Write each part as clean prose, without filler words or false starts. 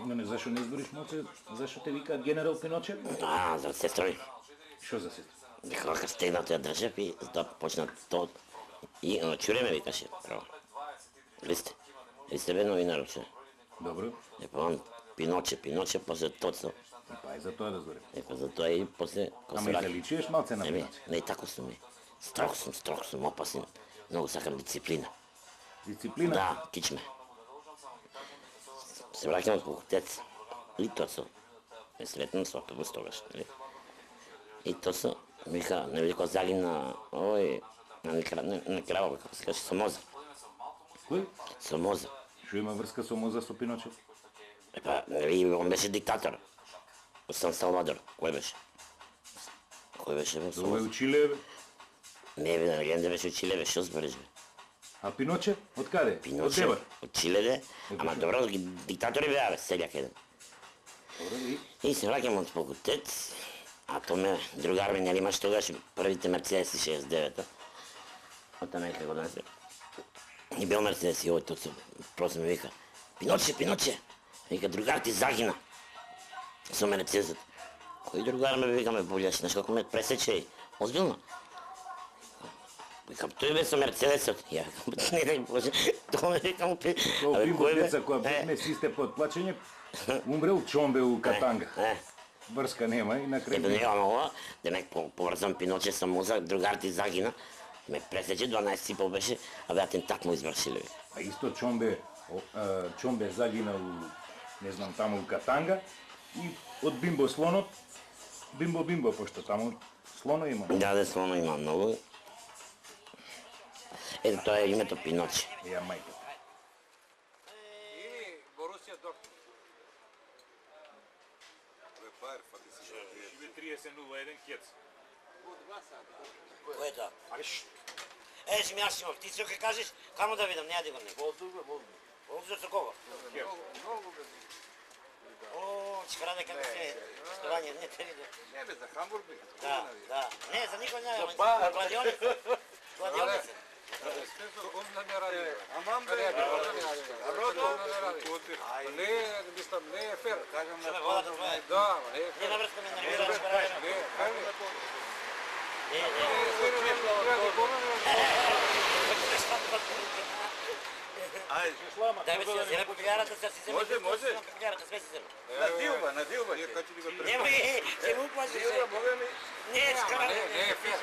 Не, зашо не избориш моце? Зашо те викаат генерал Пиноче? Да, за сестра ми. Шо за сестра? Дека стегнато ја држав и затоа почна тоа. И чуре ме викаше, право. Листе бе новинар, че. Добро. Па он Пиноче, после Тоцо. Па и за тоа да зборим. За тоа и после... Ама и да личиеш малце на Пиноче? Не, тако сум ми. Строг сум, опасен. Многу сакам дисциплина. Дисциплина? Да, кичме. Се враќам од факултет. И Тоцо. Ме сретнам со автобус тогаш, нели? И Тоцо ми вика, не види кој загина, на крава, како се каже, Сомоза. Кој? Сомоза. Шо има врска Сомоза со Пиноче? Епа, он беше диктатор. Сан Салвадор, кој беше? Кој беше бе? Ова е у Чиле, бе. Не бе, легенда беше у Чиле, бе, шо збориш бе? А Пиноче? Од каде? Пиноче, Од Дебар? од Чиле бе, ама добро, диктатори беа бе, селјак еден. Добро, и? И се враќам од факултет, а то ме другар ми, нели имаш тогаш првите Мерцедеси 69-та. Од таму како донесе. И бил Мерцедес и овој Тоцо, просто ми вика, Пиноче, вика, другар ти загина. Со Мерцедесот. Кој другар ме вика ме булјаш, знаеш како ме пресече, озбилно. Викам, тој бе со Мерцедесот. Ја викам, не Боже, тоа ме викам, Тоа бимбо деца која бевме систе под плачење, умрел Чомбе у Катанга. Врска нема и на крај. Ебе нема ова, демек поврзан Пиноче со Моза, другар ти загина. Ме пресече 12 и пол беше, а беатен так му извршиле. А исто Чомбе загина у, не знам, таму у Катанга и од Бимбо слонот, Бимбо, пошто таму слоно има. Да, слоно има многу. Ето тоа е името Пиноче. Ја мајка. И Борусија доктор. Живе 30-01 кец. Кој е тоа? Еш ми Јашимов, ти што ке кажеш, камо да видам, неја да го не. Волдур со кого? О, чекара дека не се сторање, не те видам. Не бе, за Хамбург бе. Да. Не, за никој не, Гладионица. Он не ради. Амам бе. Не, мислам, не е фер. Кажам Што ме водата това е? Да, Не наврска ме нервираш, Дај ме си да земе попигарата, сега си земе. Може. Попигарата, све си земе. На дилба. Немој, ќе му плашиш. Не, чекара. Не е фер.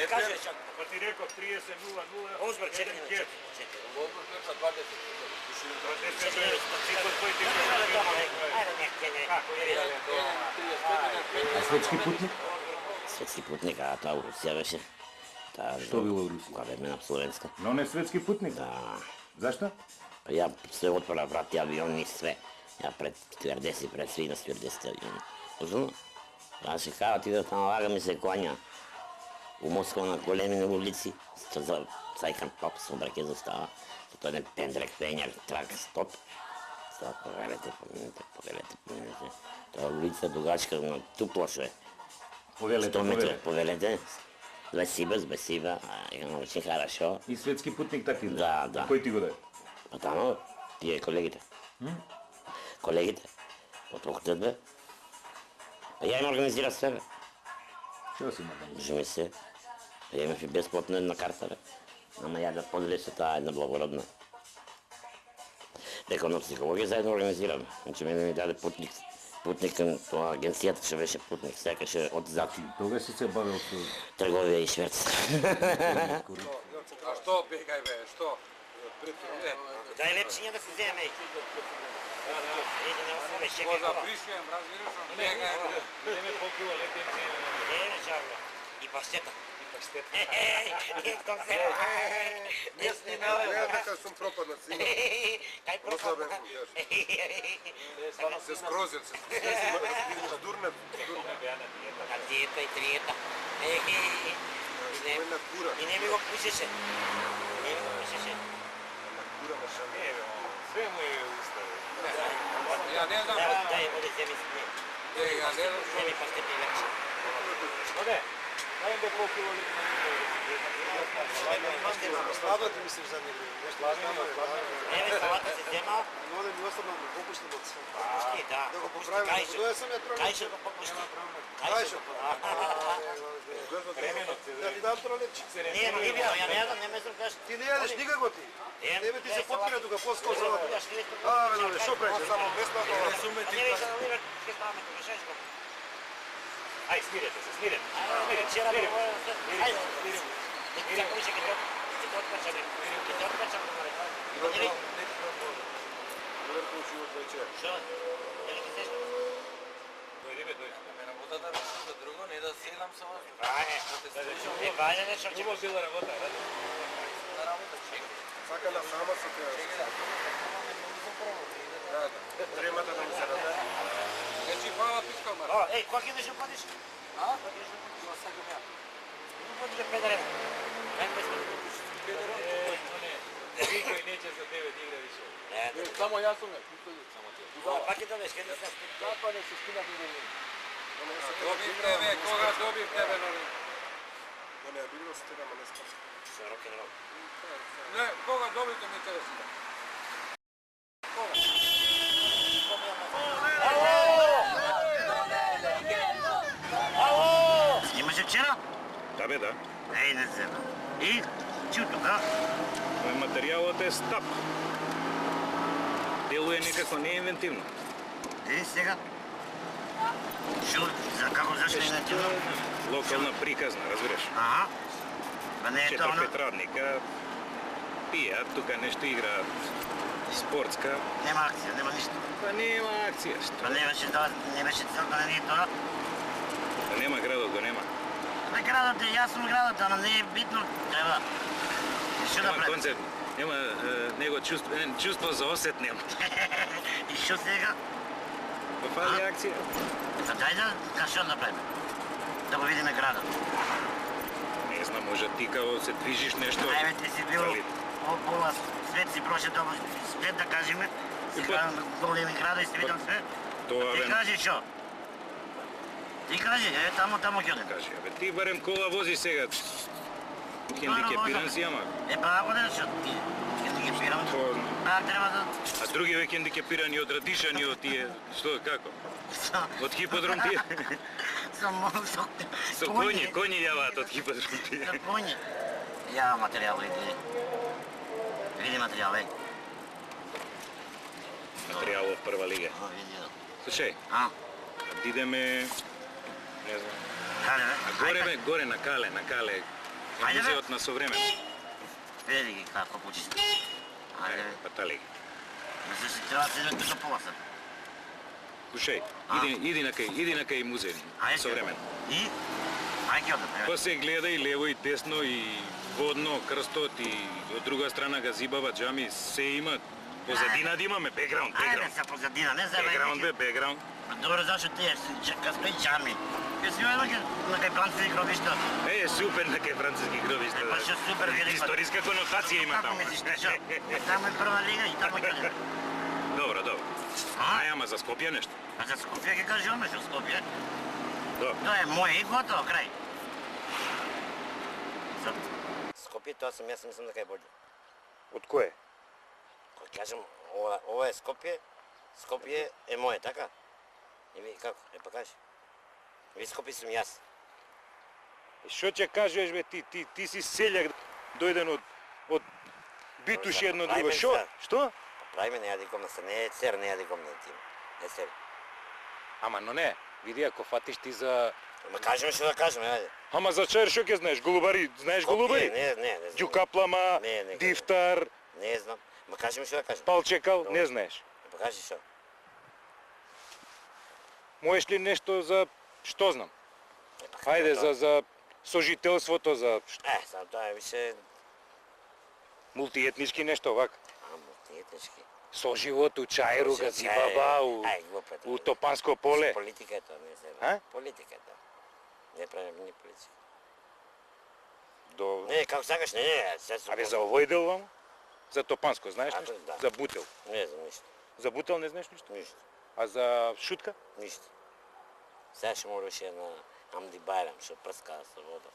Кажеш, чак. Па ти реков 30-00. Озбор, 4 минути. А светски путник? Светски путник, а тоа у Русија беше. Што било у Русија? Кога бе на Словенска. Но не светски путник? Да. Зашто? Па ја се отвора врати авион и све. Ја пред стюардеси, пред сви на стюардесите авион. Озумно? Ја се кава ти да тамо лага ми се коња. У Москва на големи улици, сајкам топ, со браке застава. Тоа е пендрек, пењар, трак, стоп. Сега повелете. Тоа улица дугачка на тупло е. 100 метра повелете. Спасибо, очень хорошо. И светски путник така иде? Да. Кој ти го даде? Па тамо, тие колегите. Колегите. Од факултет бе. Па ја им организира све бе. Што си имам? Жми се. Ја имав и бесплатно една карта бе. Ама ја да подели со таа една благородна. Дека на психологија заедно организираме. Значи мене ми даде путник кон тоа агенцијата што беше путник, секаше од зад. Тога си се бавил со трговија и шверц. А што бегај бе, што? Дај лепчиња да се земе. Го запришуjem, разбираш, бегај бе. Идеме покрива летен Не, жарно. И паштета. Не снимавам. Не, дека сум пропаднат си. Кај пропаднат? Се скрозил, се дурнат. На диета и триета. На кура. И не ми го пушеше. Кура машан. Све му е устави. Ја не знам. Дај му да земи с неј. Ја не знам. Земи паштета и лепче. Оде, дај бе покрива летен Сладото мислиш за него. Еве салата се зема. Но да ми остана на попушти бокс. Попушти, да. Да го поправим. Дое сам ја троле. Кај ќе го попушти? Кај ќе? Да ти дам тролече. Не, не била, ја не јадам, не ме знам кажеш. Ти не јадеш никако ти. Тебе ти се потпира тука поско салата. А, бе, шо правиш? Само место. Не виж да увира, ќе ставаме тука шешко. Ај, смирете се, смирете. Вчера го ајде. Не ти се ќе те откачаме. Ќе те откачаме на река. Шо? Дали ќе сеш? Работата работа за друго, не да селам со вас. Не, вајде нешто ќе. Убава била работа, На работа чека. Сака на сама се Чека да. Дремата да ми се даде. Значи фала пискал мар. О, еј, кога ќе идеш да падиш? А? Ма сакам ја. Поди да педарем. Ме сме. Никој неќе за тебе да игра више. Само јас сум ја, само ти. Пак ќе добеш, ќе не се. Како не се скинав и добив тебе, кога добив тебе на Да не било се тебе, ама не спас. Со рок н рол. Не, кога добите ми тебе си. Снимаше вчера? Да бе, да. Еј, не се. И чу тука. Мој материјалот е стап. Делуе некако неинвентивно. И сега? Шо, за како зашто е нативно? Локална приказна, разбираш? Аха. Па не е тоа, 4-5 радника пијат, тука нешто играат спортска. нема акција, нема ништо. Па нема акција, што? Па не беше тоа, не беше целта на ние тоа. Па нема градот, го нема. Бе градот е, јас сум градот, ама не е битно, треба. Што да Нема правим? концепт, нема него чувство за осет нема. И што сега? Па фали акција. Па дај да што да правиме? Да го видиме градот. Не знам, може ти као се движиш нешто. Ајде ти си бил Дали- пола свет си прошел добро свет да кажеме. Сега големи градови си видам све. Тоа Ти бе, кажи што? Ти кажи, тамо ќе одем. кажи, абе ти барем кола вози сега. Хендикепиран си, ама. Па ако не што ти хендикепирам. Тоа- А треба да А други веќе хендикепирани од Радишани, од тие, што, како? Од хиподром тие? само Со коњи јаваат од хиподром тие. Со коњи. Ја материјал види. Види материјал, еј. Материјал од прва лига. О, види. Слушај, А, да идеме, не знам, каде бе? а горе бе, горе на Кале, Ајде, бе. музеот на современ. Види ги како почисти. Ајде бе. Па тали. Мислиш че треба да седем тука поласа. Слушај, А. иди на кај музеј, Ајде. современ. И? Ајде ќе одам, еве. Па се гледа и лево и десно и водно, крстот и од друга страна газибава, джами, се има. Позадина да имаме, бекграунд, Ајде бекграунд. се позадина, не за Бекграунд бе, бекграунд. Добро, зашто ти е, кај чами. Ќе си одам на кај француски гробишта. Е, супер на кај француски гробишта. Па што супер, види. Историска конотација има Како таму. мислиш, што? Таму е прва лига и таму ќе одам. Добро, добро. А? Ај, ама за Скопје нешто. А за Скопје ќе кажуваме што Скопје. Добро. Тоа е мој и готово, крај. Скопје, тоа сум јас мислам дека е Боџо. Од кое? Кога кажам, ова е Скопје, Скопје е моје, така? И ви како? Е па кажи. Ви Скопје сум јас. Што ќе кажеш бе ти си селјак дојден од Битуш едно друго. Ајде, Што? сега. Што? Правиме не јади комна се, не е цер, не јади комна тим. Не цер. Ама но не, види ако фатиш ти за Ма кажеме што да кажеме, ајде. Ама за чајр што ќе знаеш? Голубари, знаеш голубари? Не знам. Ѓукаплама, Не дифтар, Не знам. Ма кажеме што да кажеме. палчекал, не знаеш. Па кажи што. Можеш ли нешто за што знам? Па Ајде за сожителството, за само тоа е више мултиетнички нешто вака. мултиетнички. Соживот у Чајру, Газибаба, у Топанско поле. Политика е тоа, не се. А? Политика е тоа. Не правиме ни политика. До Не, како сакаш, не, се Абе за овој дел вам? За Топанско знаеш Абе, нешто? да. За Бутел. Не знам ништо. За Бутел не знаеш ништо? Ништо. А за Шутка? Ништо. Сега ќе мораше на Амди Байрам, што прска со вода.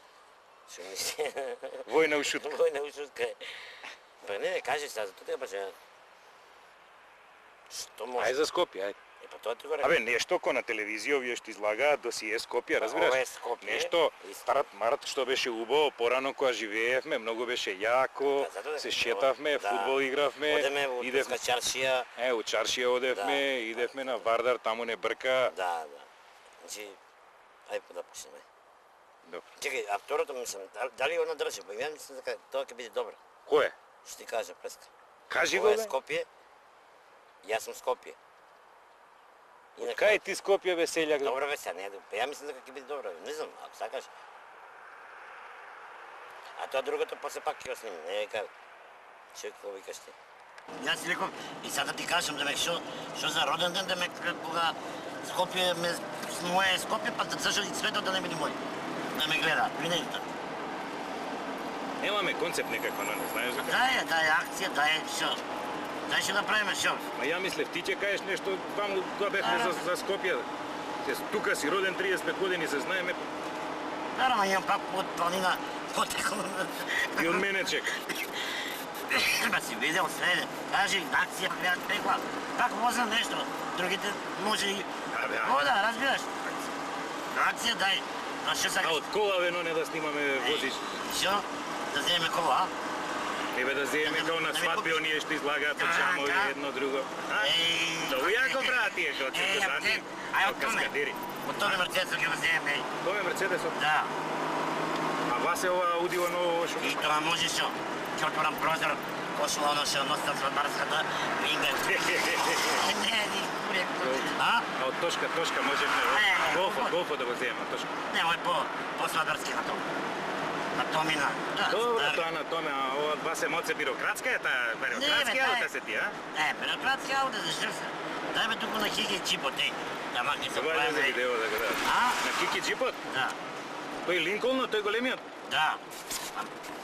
Што мисли? Војна ушутка. Војна ушутка е. Па не, кажи сега, за тоа баше... Што може? Ај за Скопје, ај. Е, па тоа ти го Абе, нешто ко на телевизија овие што излагаат досие Скопје, разбираш? Ова е Скопје. Нешто Исто. март што беше убаво, порано кога живеевме, многу беше јако, Па, затоа дека се шетавме, да. фудбал игравме, Одеме во идевме, Турска чаршија. у чаршија одевме, идевме на Вардар, таму не брка. Да. Значи, ајде па да почнеме. Добро. Чекај, а второто мислам, дали она држи? Па ја мислам дека тоа ќе биде добро. Кој е? Што ти кажа преска? Кажи го, Ова е бе. Скопје. Јас сум Скопје. Кај ти Скопје, бе, селјак? Добро бе сега, не, па ја мислам дека ќе биде добро. Не знам, ако сакаш. А тоа другото после пак ќе го снимам. Не века. Што како викаш ти? Јас си реков и сега да ти кажам демек што за роден ден демек кога Скопје моје Скопје па да зажали светот да не биде мој. Да ме гледаат, винајта. Немаме концепт некако, но не знаеш дека. Да е акција, да е што. Дај ќе направиме шо. Ма ја мислев, ти ќе кажеш нешто таму кога бевме за Скопје. Тука си роден 35 години, се знаеме. Наравно, имам пак од планина потекол. И од мене чека. Ба си видел све, кажи, акција прекла. Пак возам нешто, другите може и... Абе, О, да, разбираш. Акција, дај. А што А сакаш? од кола, бе, но не да снимаме возиш. Што? Да земеме кола, а? Не бе да земеме као на свадби, оние што излагаат од чамови, едно друго. Многу јако прават тие што циркусати. Ај, од томе. Каскадери. Од томе Мерцедесот ќе го земеме. Тоа е Мерцедесот. Да. А вас е ова Аудио ново шо? И тоа може што? Ќе отворам прозор, кошула оно што носам свадбарската, винга. Не, ни курек. А? А од точка можеме голфот да го земеме, точка. Не, ој по свадбарски на тоа. На Томина. Добро, тоа на томе, а ова од вас е моце бирократска е таа, бирократски Не, бе, работа се ти, а? Не, бирократски ауто, зашто се? Дај ме туку на Хиги Чипот, еј. Да махне се Тоа е за видео да го дадат. А? На Кики Джипот? Да. Тој Линколн, тој големиот? Да.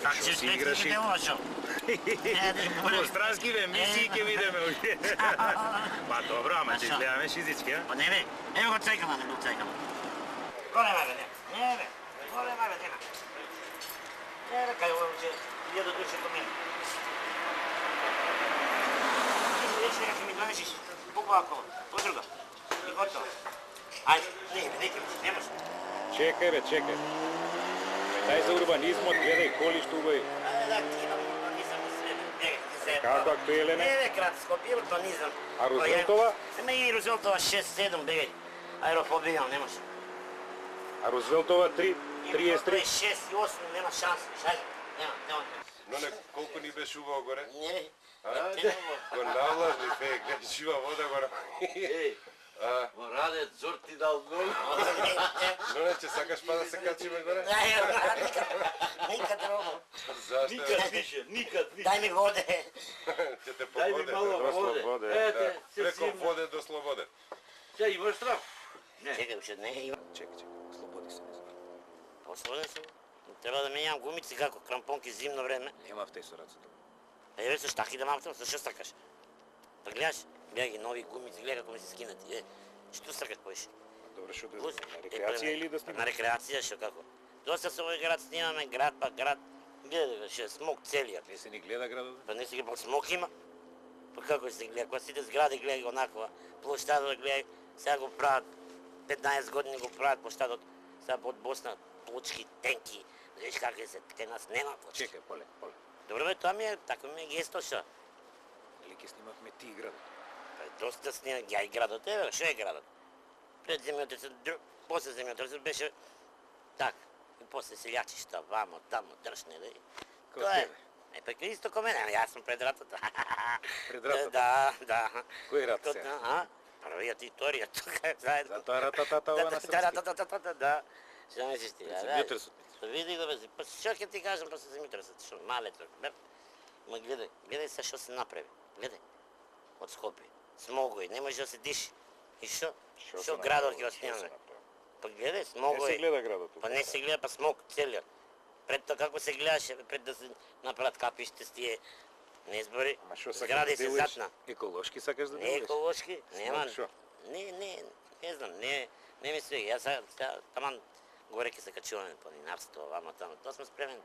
Так Шо че си играш и- специфите ова шо? Во странски емисии ќе видиме овие. Па добро, ама ќе изгледаме шизички, а? Па не бе, ево го цекама, не го цекама. Голема бе, не бе, голема бе, тема. Не бе, кај ова че ја да души ко мене. Ти си рече дека ќе ми донесиш по-поако, подруга. И готово. Ајде, не ќе, не може. Чекај бе, чекај. Дај за урбанизмот, гледај коли што убави. Да, ти имам урбанизам и све, не, Како актуелен е? Не бе, крат, Скопје, урбанизам. А Рузвелтова? Ема и Рузвелтова 6-7, бегај. Аерофобија, не може. А Рузвелтова 3, 33. 6 и 8, нема шанс, шај. Нема. Но не, колку ни беше убаво горе? Не, Го навлажни феј, гледа жива вода горе. Еј, во Раде Зорти дал гол. Но не, че сакаш па да се качиме горе? Никад друго. Зашто? Никад више, никад више. Дај ми воде. Ќе те Дај ми погоде. мало до воде. слободе. Ете, се Преко симна. воде до слободе. Ја имаш штраф? Не. Чекај, уште не има. Чекај, слободи се. Послободен сум. Треба да менјам гумици како крампонки зимно време. Нема втеј со рацето. Еве со штаки да мавтам, со што сакаш? Па гледаш, гледај ги нови гумици, гледај како ми се скинати. Што сакаш поиш? Добро, што да Гуз, на рекреација или да На снимаме? рекреација, што како? Доста со овој град снимаме, град па град. Гледај, што е смок целиот. Не се ни гледа градот? Па не си ги пак смок има. Па како се гледа? Кога сите згради гледај го онаква, площадот гледај, сега го прават 15 години го прават площадот, сега под Босна плочки, тенки, знаеш како се, кај нас нема плочки. Чекај, поле. Добро бе, тоа ми е, тако ми е гесто што. Дали ќе снимавме ти градот? Па доста снима, ја и градот, еве, што е градот? Пред земјотресот, после земјотресот беше так. И после селјачи што вамо, тамо, дршне, да. Ко Тоа е. тебе? Е, па исто ко мене, јас сум пред ратот. Пред ратот? Да. Кој рат сега? А? Првиот и вториот, тука заедно. Затоа рататата ова на српски. Да. Што мислиш ти? Пред земјотресот. Види го, бе, па што ќе ти кажам после земјотресот, што малец, бе. Ма гледај се што се направи. Гледај. Од Скопје. Смогој, не може да се диши. И што? Што градот ќе го снимаме? Па гледај, Не смогој. се гледа градот. Па не се гледа, па смог целиот. Пред тоа како се гледаше, пред да се направат капиште с тие не избори, Ма што сакаш згради да се делуваш? затна. Еколошки сакаш да Не делуваш? еколошки, нема. Шо? Не знам, не ми свига. Јас таман Горе ќе се качуваме планинарство, овамо таму. Тоа сме спремни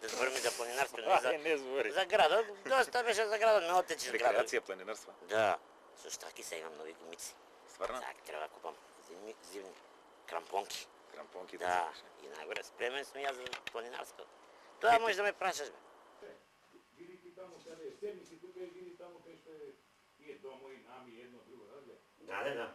да збориме за планинарство, не за Не збори. за градот. Доста беше за градот, не отечеш градот. Рекреација, планинарство. Да. Со штаки сега имам нови гумици. Стварно? Сега треба да купам зимни крампонки. Крампонки Да, и најгоре спремен сум ја за планинарство. Тоа можеш да ме прашаш, бе. Види ти таму каде е седници, тука и види таму кај што е тие домови, нами, едно, друго, разгледа. Да.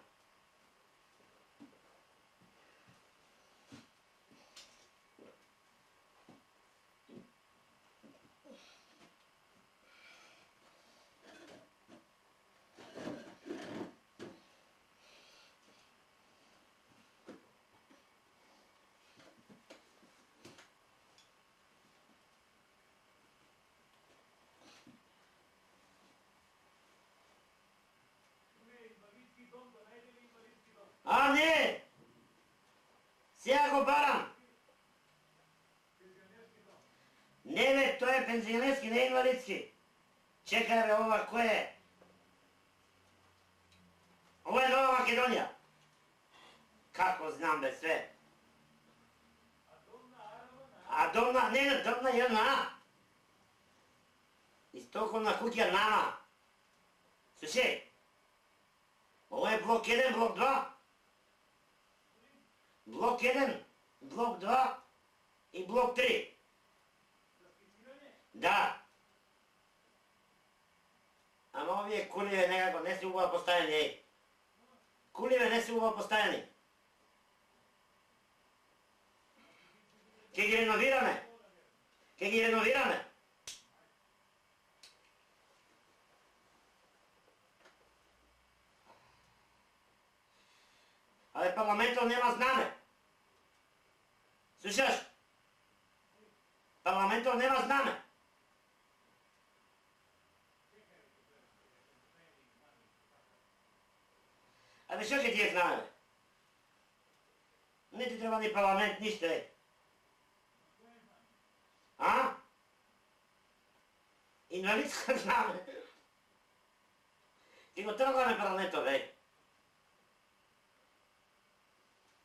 А, не! Сега го барам! Не, бе, тој е пензионерски, не е инвалидски. Чекај, бе, ова кој е? Ова е Нова Македонија. Како знам, бе, све? А домна, не, домна една. Истоковна куќа нама. Слушај, ова е блок 1, блок 2. Блок 1, блок 2 и блок 3. Да. Ама овие куливе некако не се убаво поставени. Куливе не се убаво поставени. Ке ги реновираме. Ке ги реновираме. Але парламентот нема знаме. Слушаш? Парламентот нема знаме. Абе што ќе ти е знаме, бе? Не ти треба ни парламент, ништо е. А? Инвалидска знаме. Ти го тргаме парламентот, бе.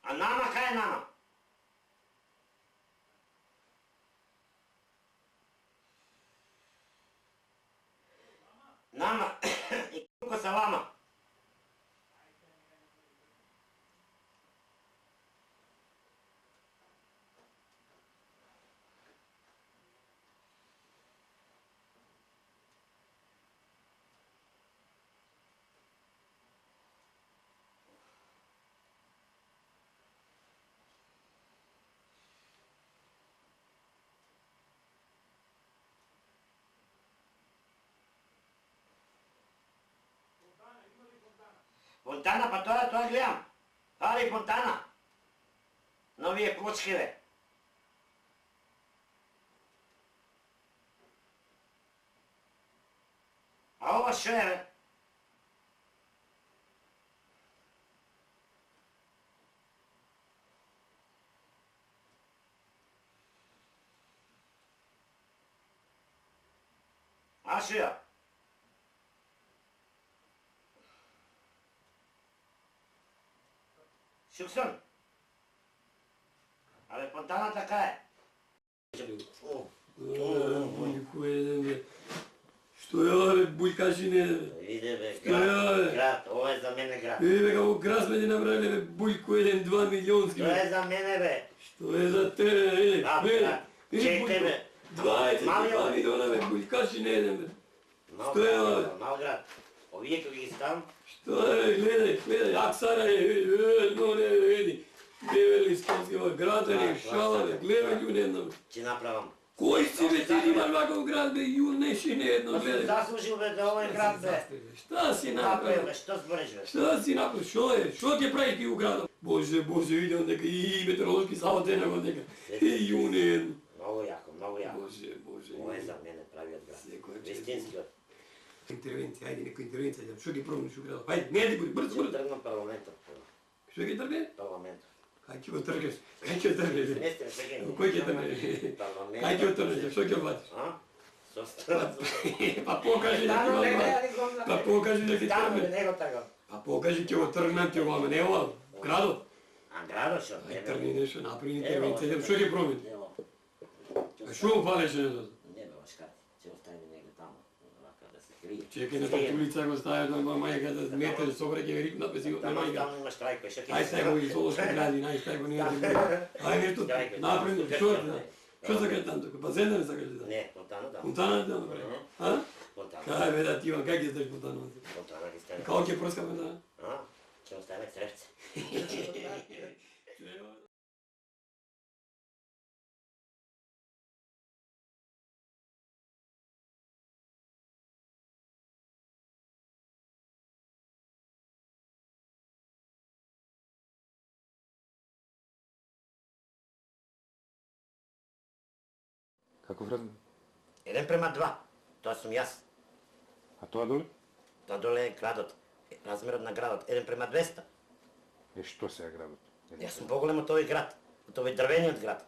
А нама, кај е нама? Нама и колко са лама. Фонтана, па тоа гледам. Фали фонтана. Новие плочки, бе. А ова шо е, бе? А шо е? Шуксон. Абе, фонтана така е. Бујко еден, бе. Што е ова, бе, бујкашине, бе? Иде, бе, Што е ова, бе? град, ова е за мене град. Бе, како град сме ти направиле, бе, бујко еден, 2 милионски, Тоа бе. е за мене, бе. Што е за тебе, бе? Да, Бе, брат. Чекај, бе. 22 милиона, бе, бујкашине еден, бе. Што е ова, бе? Мал град. Овие кога ги ставам, Што е, гледај, Аксара е, но не, еди. Бевели сконски, ова град е, шала, бе, гледај љу не едно, бе. ќе направам. Кој си, бе, ти имаш ваков град, бе, ју неши не едно, Па сум гледај. заслужил, бе, да овој град, бе. Šta si Направил, napravio? бе, што збориш, бе? Šta si napravio? Što je? Što ti pravi ti u gradu? Bože, vidio neka i meteorološki zavod nego neka. I june jedno. Многу јако, многу јако. Bože. Ова е за мене правиот град. Секој е Вистинскиот. Интервенција, ајде нека интервенција, што ги промениш у градот? Ајде, не ти брзо, Ќе брзо. тргнам парламентот. Што ги тргне? Парламентот. Кај ќе го тргнеш? Кај ќе го тргнеш? Местен сега. Кој ќе тргнеш? Парламентот. Кај ќе го тргнеш? Што ќе бачиш? А? Со страна. Па покажи да ти го Па покажи да ти Таму, бе, тргне. не го тргам. Па покажи ќе го тргнам ти го, ама не ова, градот. А градот што? Ај трни нешто, направи интервенција, што ќе промени? А што му фалеше на тоа? Не бе, шкати, ќе остави негде таму, вака да се крие. Чекај на татулица го стави на мајка да метеш собре ќе рик написи го на Таму мајка. има штрајко, што ќе... Ај стај го и золошка градина, ај стај го ние. Ај нешто направи, што е? Што сакаш таму тука? Базен да не сакаш да? Не, Фонтана таму. Фонтана да направи. А? Фонтана. Кај бе да ти Иван, кај ќе сташ фонтана? Фонтана ќе стане. Како ќе прскаме да? А? Ќе оставиме цревце. Каков размер? 1:2. Тоа сум јас. А тоа доле? Тоа доле е градот. Размерот на градот 1:200. Што се е градот? Јас сум поголем од овој град, од овој дрвениот град.